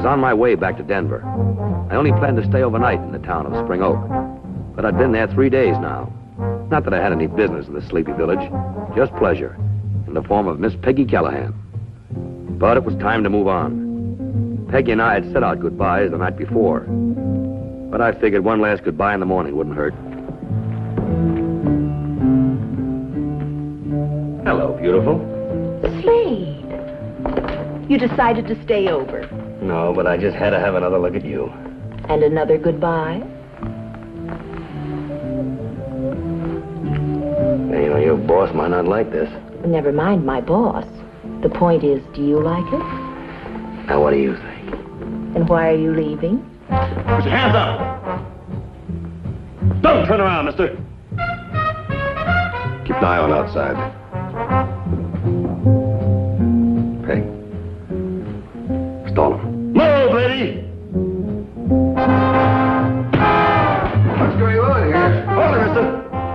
was on my way back to Denver. I only planned to stay overnight in the town of Spring Oak. But I'd been there 3 days now. Not that I had any business in the sleepy village, just pleasure, in the form of Miss Peggy Callahan. But it was time to move on. Peggy and I had said our goodbyes the night before. But I figured one last goodbye in the morning wouldn't hurt. Hello, beautiful. Slade. You decided to stay over. No, but I just had to have another look at you. And another goodbye? You know, your boss might not like this. Never mind my boss. The point is, do you like it? Now, what do you think? And why are you leaving? Put your hands up! Don't turn around, mister! Keep an eye on outside. Peg. Stall him. Move, lady! What's going on here? Hold it, mister!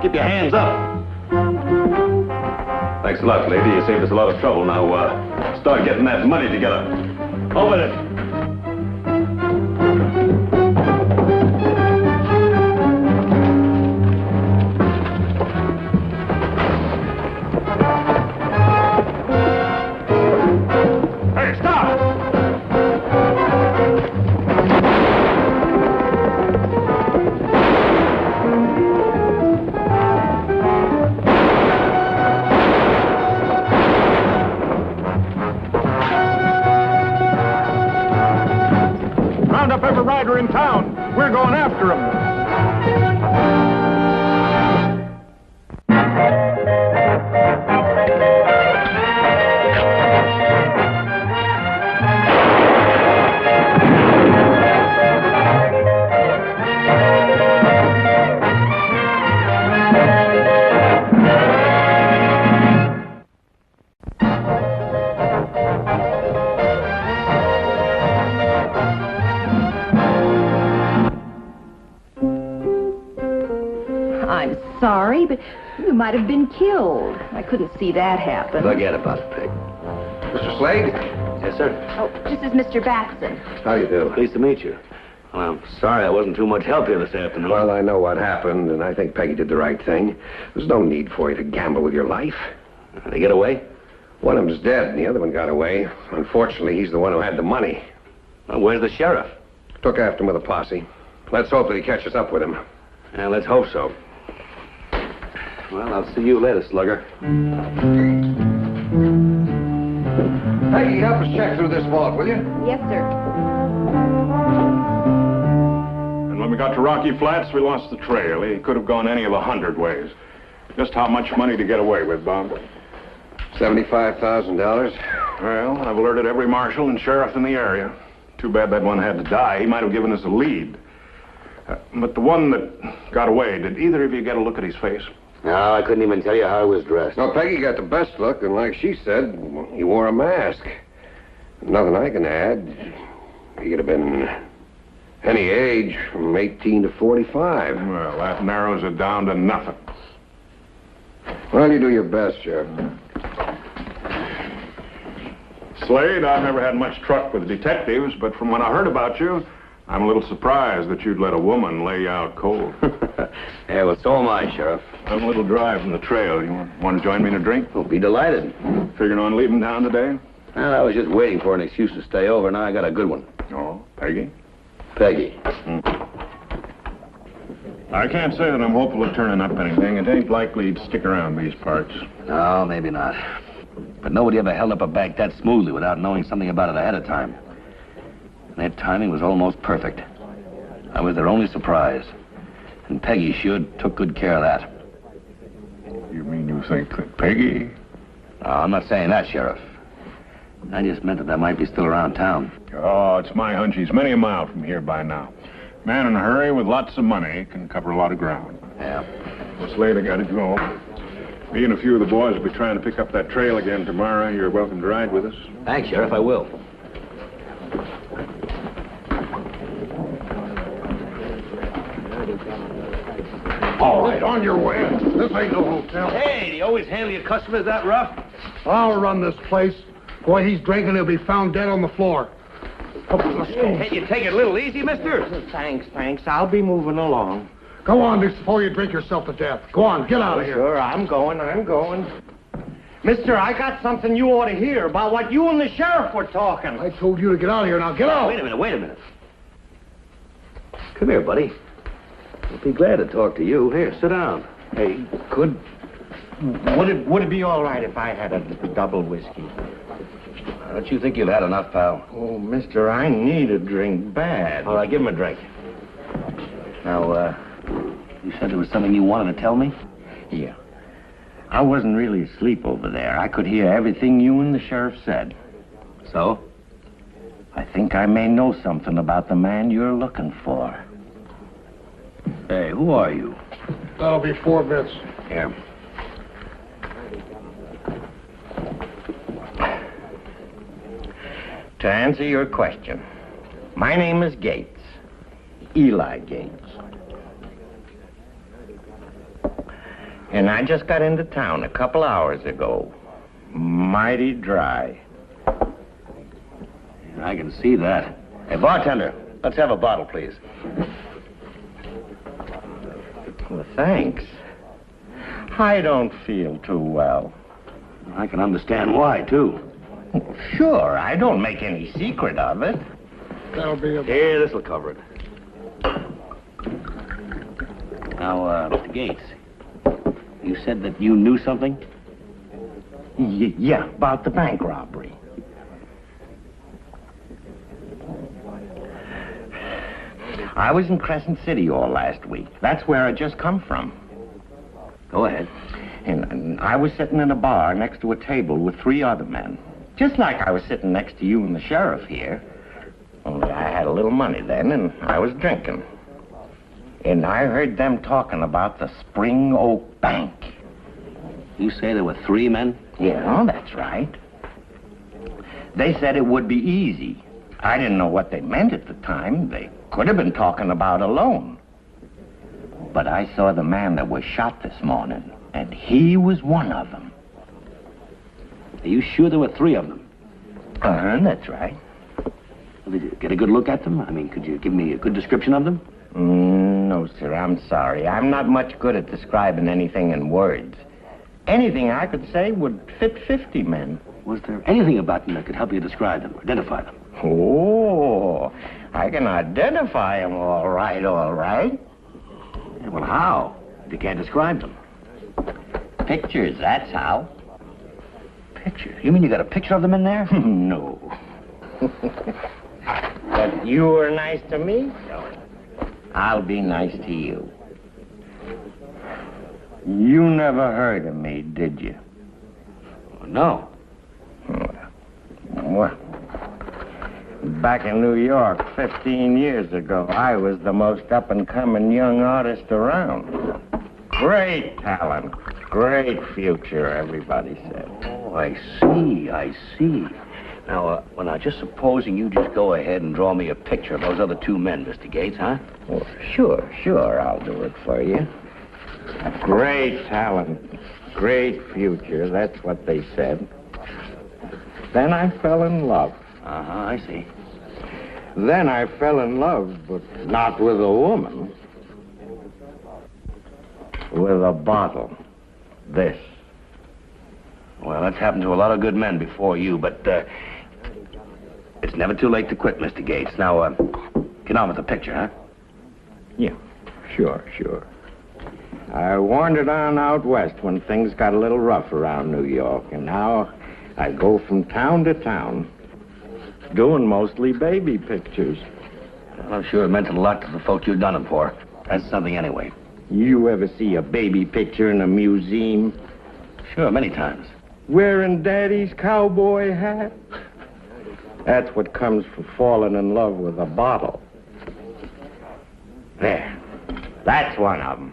Keep your hands up. Thanks a lot, lady. You saved us a lot of trouble. Now, start getting that money together. On with it. Hey, stop! Round up every rider in town. We're going after him. I'm sorry, but you might have been killed. I couldn't see that happen. Forget about it, Peg. Mr. Slade? Yes, sir. Oh, this is Mr. Batson. How do you do? Pleased to meet you. Well, I'm sorry I wasn't too much help here this afternoon. Well, I know what happened, and I think Peggy did the right thing. There's no need for you to gamble with your life. Did they get away? One of them's dead, and the other one got away. Unfortunately, he's the one who had the money. Well, where's the sheriff? Took after him with a posse. Let's hope that he catches up with him. Yeah, let's hope so. Well, I'll see you later, slugger. Peggy, help us check through this vault, will you? Yes, sir. And when we got to Rocky Flats, we lost the trail. He could have gone any of 100 ways. Just how much money to get away with, Bob? $75,000. Well, I've alerted every marshal and sheriff in the area. Too bad that one had to die. He might have given us a lead. But the one that got away, did either of you get a look at his face? No, I couldn't even tell you how he was dressed. No, Peggy got the best look, and like she said, he wore a mask. Nothing I can add. He could have been any age from 18 to 45. Well, that narrows it down to nothing. Well, you do your best, Sheriff. Slade, I've never had much truck with detectives, but from when I heard about you, I'm a little surprised that you'd let a woman lay you out cold. Yeah, well, so am I, Sheriff. I'm a little dry from the trail. You want to join me in a drink? We'll be delighted. Figuring on leaving town today? Well, I was just waiting for an excuse to stay over. Now I got a good one. Oh, Peggy? Peggy. I can't say that I'm hopeful of turning up anything. It ain't likely he'd stick around these parts. No, maybe not. But nobody ever held up a bank that smoothly without knowing something about it ahead of time. And their timing was almost perfect. I was their only surprise. And Peggy sure took good care of that. You mean you think that Peggy? No, I'm not saying that, Sheriff. I just meant that I might be still around town. Oh, it's my hunch he's many a mile from here by now. Man in a hurry with lots of money can cover a lot of ground. Yeah. Well, Slade, I gotta go. Me and a few of the boys will be trying to pick up that trail again tomorrow. You're welcome to ride with us. Thanks, Sheriff, I will. All right, on your way. This ain't no hotel. Hey, do you always handle your customers that rough? I'll run this place. Boy, he's drinking, he'll be found dead on the floor. Let's go. Can't you take it a little easy, mister? Thanks. I'll be moving along. Go on before you drink yourself to death. Go on, get out of here. Sure, I'm going. Mister, I got something you ought to hear about what you and the sheriff were talking. I told you to get out of here. Now get out. Wait a minute. Come here, buddy. I'll be glad to talk to you. Here, sit down. Hey, would it be all right if I had a double whiskey? Don't you think you've had enough, pal? Oh, mister, I need a drink bad. All right, give him a drink. Now, you said there was something you wanted to tell me? Yeah. I wasn't really asleep over there. I could hear everything you and the sheriff said. So? I think I may know something about the man you're looking for. Hey, who are you? That'll be 4 bits. Here. To answer your question, my name is Gates. Eli Gates. And I just got into town a couple hours ago. Mighty dry. I can see that. Hey, bartender, let's have a bottle, please. Well, thanks. I don't feel too well. I can understand why, too. Well, sure, I don't make any secret of it. That'll be a... Here, this'll cover it. Now, Mr. Gates, you said that you knew something? Yeah, about the bank robbery. I was in Crescent City all last week. That's where I just come from. Go ahead. And I was sitting in a bar next to a table with 3 other men. Just like I was sitting next to you and the sheriff here. Only I had a little money then, and I was drinking. And I heard them talking about the Spring Oak Bank. You say there were 3 men? Yeah, that's right. They said it would be easy. I didn't know what they meant at the time. They could have been talking about a loan. But I saw the man that was shot this morning, and he was one of them. Are you sure there were 3 of them? That's right. Did you get a good look at them? I mean, could you give me a good description of them? No, sir, I'm sorry. I'm not much good at describing anything in words. Anything I could say would fit 50 men. Was there anything about them that could help you describe them, identify them? Oh, I can identify them all right. Yeah, well, how? If you can't describe them. Pictures, that's how. Pictures? You mean you got a picture of them in there? No. But you were nice to me, so I'll be nice to you. You never heard of me, did you? No. Well, back in New York 15 years ago, I was the most up-and-coming young artist around. Great talent, great future, everybody said. Oh, I see. Now, just supposing you just go ahead and draw me a picture of those other 2 men, Mr. Gates, huh? Well, sure, I'll do it for you. Great talent, great future, that's what they said. Then I fell in love. I see. Then I fell in love, but not with a woman. With a bottle. This. Well, that's happened to a lot of good men before you, but, it's never too late to quit, Mr. Gates. Now, get on with the picture, huh? Yeah, sure. I wandered on out west when things got a little rough around New York, and now I go from town to town, doing mostly baby pictures. Well, I'm sure it meant a lot to the folk you'd done them for. That's something anyway. You ever see a baby picture in a museum? Sure, many times. Wearing Daddy's cowboy hat? That's what comes from falling in love with a bottle. There. That's one of them.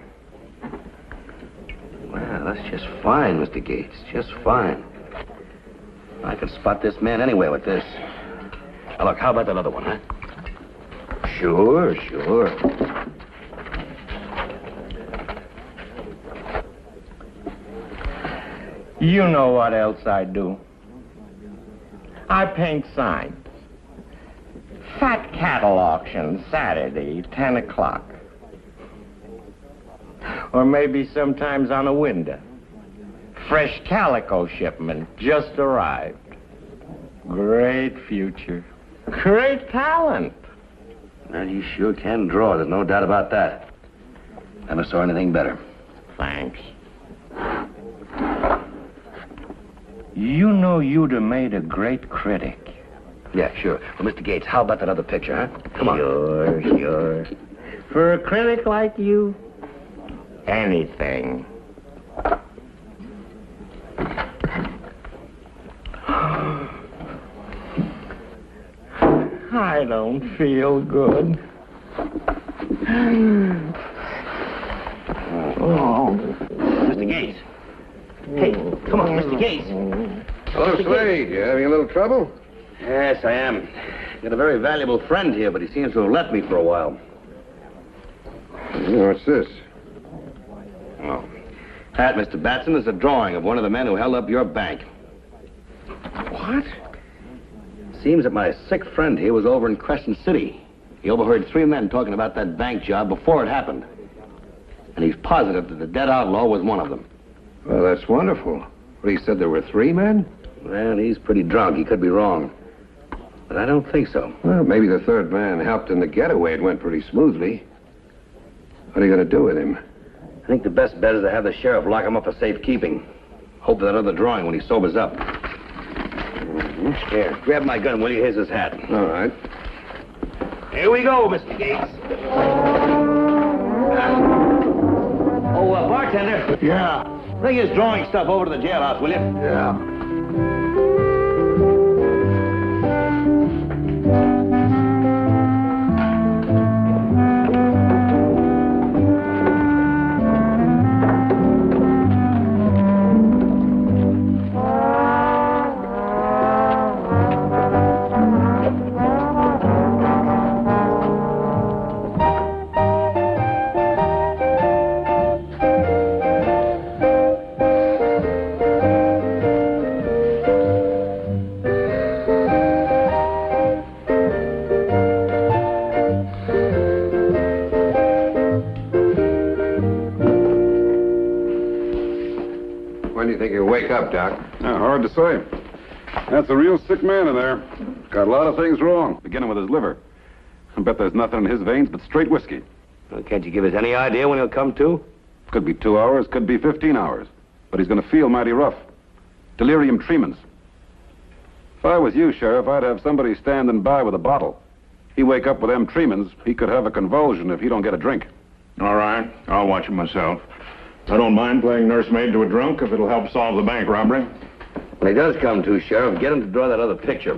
Well, that's just fine, Mr. Gates. Just fine. I can spot this man anywhere with this. Now, look, how about that other one, huh? Sure. You know what else I do? I paint signs. Fat cattle auction, Saturday, 10 o'clock. Or maybe sometimes on a window. Fresh calico shipment just arrived. Great future. Great talent. Well, you sure can draw. There's no doubt about that. Never saw anything better. Thanks. You know you'd have made a great critic. Yeah, sure. Well, Mr. Gates, how about that other picture, huh? Come on. Sure. For a critic like you, anything. I don't feel good. Oh. Mr. Gates. Hey, come on, Mr. Gates. Hello, Slade. You having a little trouble? Yes, I am. Got a very valuable friend here, but he seems to have left me for a while. What's this? Oh. That, Mr. Batson, is a drawing of one of the men who held up your bank. What? Seems that my sick friend here was over in Crescent City. He overheard 3 men talking about that bank job before it happened. And he's positive that the dead outlaw was one of them. Well, that's wonderful. But he said there were 3 men? Well, he's pretty drunk. He could be wrong. But I don't think so. Well, maybe the 3rd man helped in the getaway. It went pretty smoothly. What are you going to do with him? I think the best bet is to have the sheriff lock him up for safekeeping. Hope for that other drawing when he sobers up. Here, grab my gun, will you? Here's his hat. All right. Here we go, Mr. Gates. Bartender. Yeah. Bring his drawing stuff over to the jailhouse, will you? Yeah. Up, Doc. Yeah, hard to say. That's a real sick man in there. Got a lot of things wrong, beginning with his liver. I bet there's nothing in his veins but straight whiskey. Well, can't you give us any idea when he'll come to? Could be 2 hours, could be 15 hours. But he's going to feel mighty rough. Delirium tremens. If I was you, Sheriff, I'd have somebody standing by with a bottle. He wake up with them tremens, he could have a convulsion if he don't get a drink. All right, I'll watch him myself. I don't mind playing nursemaid to a drunk if it'll help solve the bank robbery. When he does come to, Sheriff, get him to draw that other picture.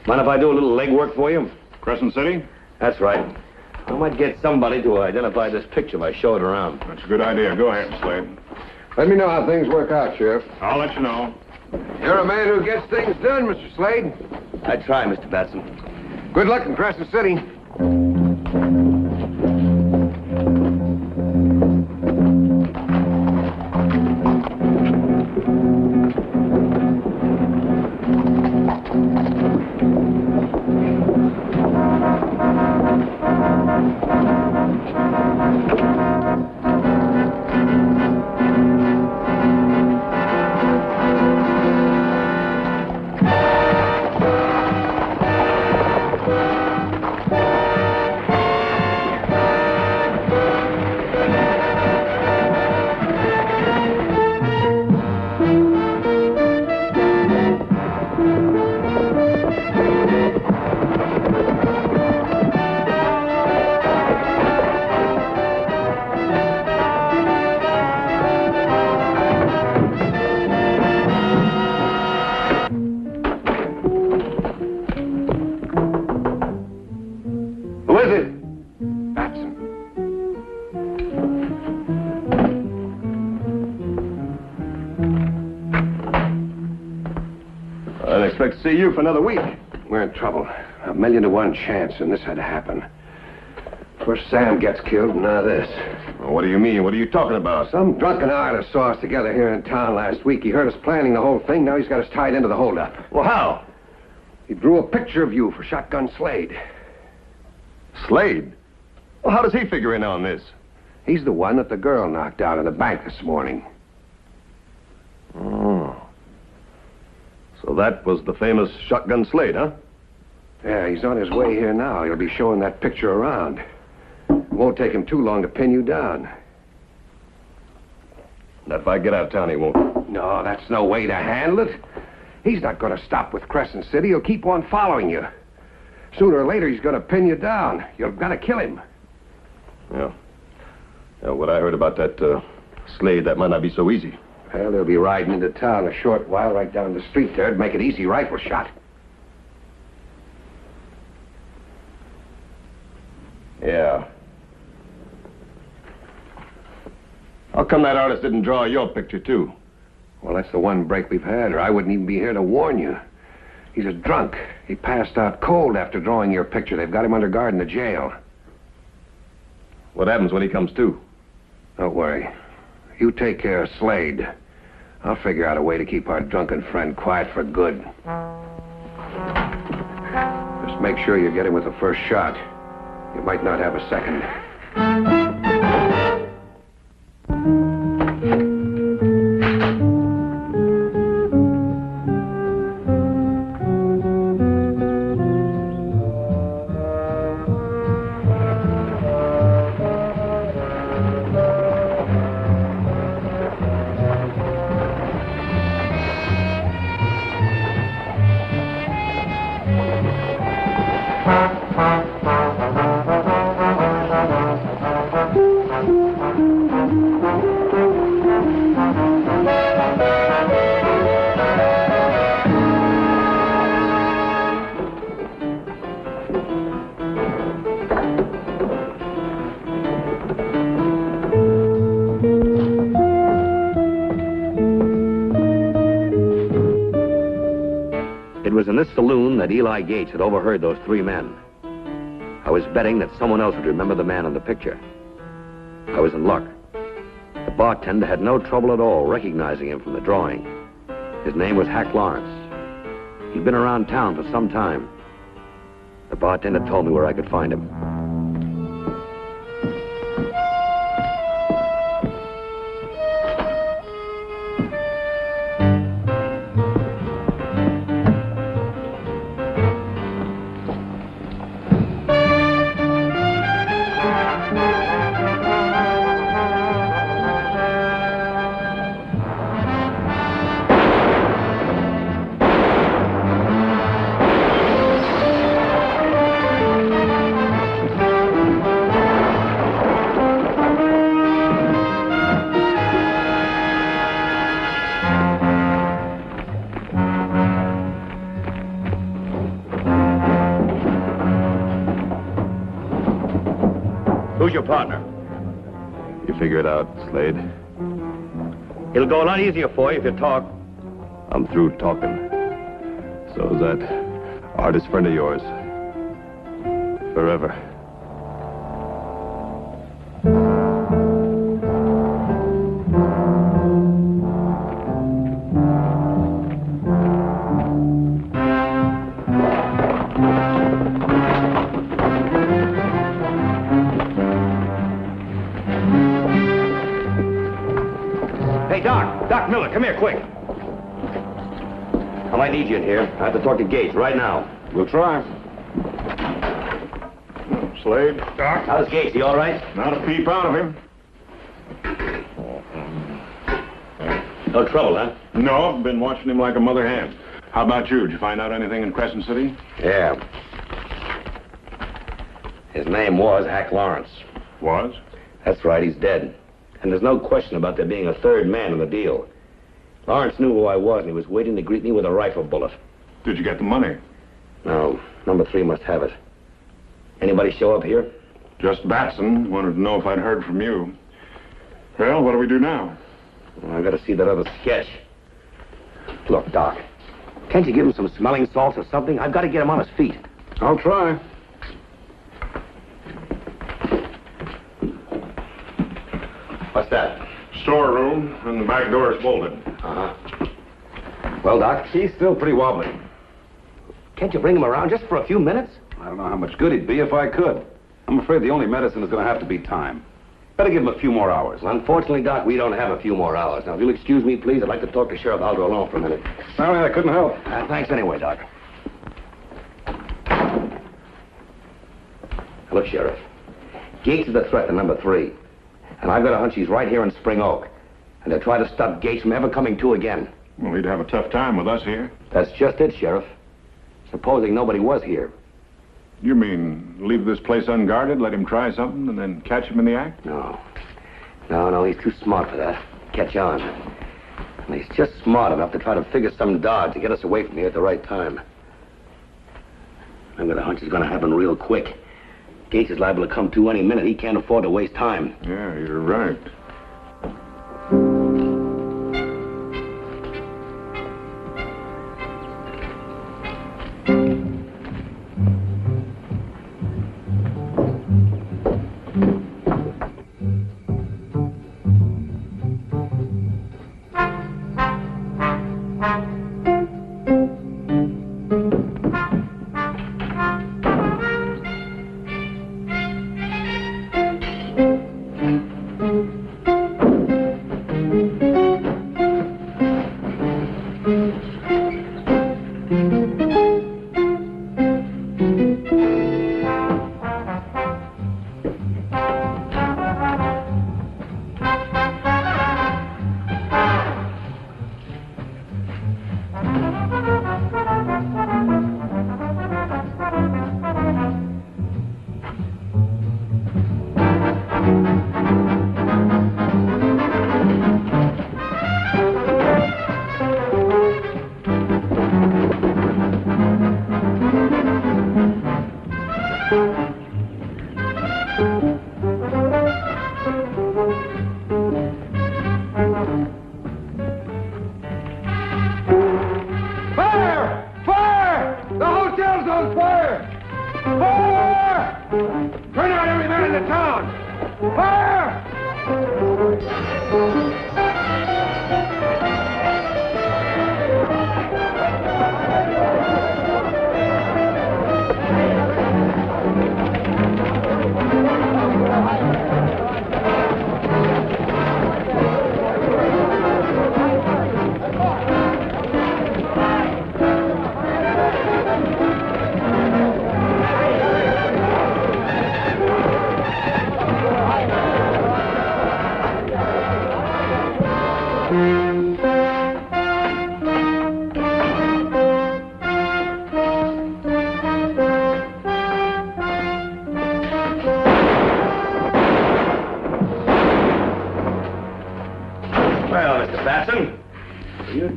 Mind if I do a little legwork for you? Crescent City? That's right. I might get somebody to identify this picture if I show it around. That's a good idea. Go ahead, Slade. Let me know how things work out, Sheriff. I'll let you know. You're a man who gets things done, Mr. Slade. I try, Mr. Batson. Good luck in Crescent City. expect to see you for another week. We're in trouble. 1,000,000 to 1 chance, and this had to happen. First Sam gets killed, now this. Well, what do you mean? What are you talking about? Some drunken artist saw us together here in town last week. He heard us planning the whole thing. Now he's got us tied into the holdup. Well, how? He drew a picture of you for Shotgun Slade. Slade? Well, how does he figure in on this? He's the one that the girl knocked out in the bank this morning. Oh. So that was the famous Shotgun Slade, huh? Yeah, he's on his way here now. He'll be showing that picture around. It won't take him too long to pin you down. Now, if I get out of town, he won't. No, that's no way to handle it. He's not going to stop with Crescent City. He'll keep on following you. Sooner or later, he's going to pin you down. You've got to kill him. Yeah. Yeah, what I heard about that Slade, that might not be so easy. Well, they'll be riding into town a short while right down the street there to make it easy rifle shot. Yeah. How come that artist didn't draw your picture, too? Well, that's the one break we've had, or I wouldn't even be here to warn you. He's a drunk. He passed out cold after drawing your picture. They've got him under guard in the jail. What happens when he comes to? Don't worry. You take care of Slade. I'll figure out a way to keep our drunken friend quiet for good. Just make sure you get him with the first shot. You might not have a second. It was in this saloon that Eli Gates had overheard those three men. I was betting that someone else would remember the man in the picture. I was in luck. The bartender had no trouble at all recognizing him from the drawing. His name was Hack Lawrence. He'd been around town for some time. The bartender told me where I could find him. Who's your partner? You figure it out, Slade. It'll go a lot easier for you if you talk. I'm through talking. So is that artist friend of yours. Forever. Hey, Doc Miller, come here, quick. I might need you in here. I have to talk to Gates right now. We'll try. Slade? Doc? How's Gates? He all right? Not a peep out of him. No trouble, huh? No, I've been watching him like a mother hen. How about you? Did you find out anything in Crescent City? Yeah. His name was Hack Lawrence. Was? That's right, he's dead. And there's no question about there being a third man in the deal. Lawrence knew who I was, and he was waiting to greet me with a rifle bullet. Did you get the money? No, number 3 must have it. Anybody show up here? Just Batson. Wanted to know if I'd heard from you. Well, what do we do now? Well, I gotta see that other sketch. Look, Doc, can't you give him some smelling salts or something? I've got to get him on his feet. I'll try. What's that? Storeroom, and the back door is bolted. Uh-huh. Well, Doc? He's still pretty wobbly. Can't you bring him around just for a few minutes? I don't know how much good he'd be if I could. I'm afraid the only medicine is going to have to be time. Better give him a few more hours. Unfortunately, Doc, we don't have a few more hours. Now, if you'll excuse me, please, I'd like to talk to Sheriff Aldo alone for a minute. Sorry, I couldn't help. Thanks anyway, Doc. Look, Sheriff, Gates is the threat to number 3. And I've got a hunch he's right here in Spring Oak. And they'll try to stop Gates from ever coming to again. Well, he'd have a tough time with us here. That's just it, Sheriff. Supposing nobody was here. You mean leave this place unguarded, let him try something, and then catch him in the act? No, he's too smart for that. Catch on. And he's just smart enough to try to figure some dodge to get us away from here at the right time. I've got a hunch it's going to happen real quick. Gates is liable to come to any minute. He can't afford to waste time. Yeah, you're right.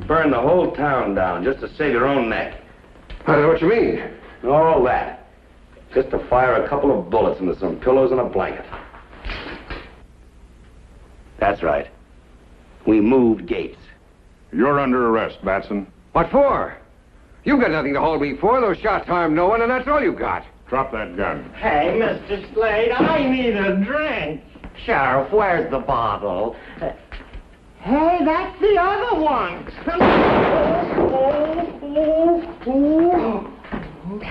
Burn the whole town down just to save your own neck. I don't know what you mean. All that. Just to fire a couple of bullets into some pillows and a blanket. That's right. We moved Gates. You're under arrest, Batson. What for? You've got nothing to hold me for. Those shots harmed no one, and that's all you got. Drop that gun. Hey, Mr. Slade, I need a drink. Sheriff, where's the bottle? Hey, that's the other one.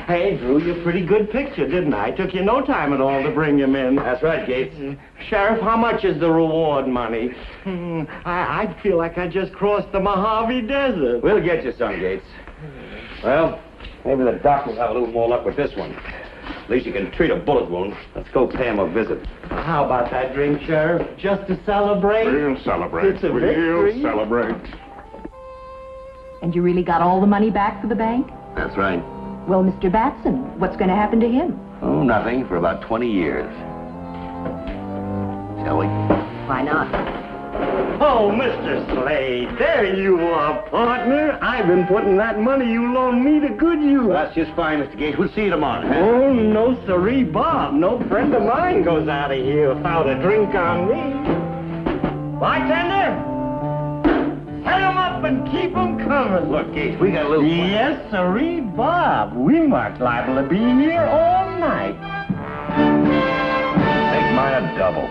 Hey, drew you a pretty good picture, didn't I? Took you no time at all to bring him in. That's right, Gates. Sheriff, how much is the reward money? I feel like I just crossed the Mojave Desert. We'll get you some, Gates. Well, maybe the doc will have a little more luck with this one. At least you can treat a bullet wound. Let's go pay him a visit. How about that drink, Sheriff? Just to celebrate? We'll celebrate. It's a victory. We'll celebrate. And you really got all the money back for the bank? That's right. Well, Mr. Batson, what's going to happen to him? Oh, nothing for about 20 years. Shall we? Why not? Oh, Mr. Slade, there you are, partner. I've been putting that money you loaned me to good use. That's just fine, Mr. Gates. We'll see you tomorrow. Huh? Oh, no siree, Bob. No friend of mine goes out of here without a drink on me. Bartender, set 'em up and keep 'em coming. Look, Gates, we got a little fun. Yes, siree, Bob. We might liable to be here all night. Make mine a double.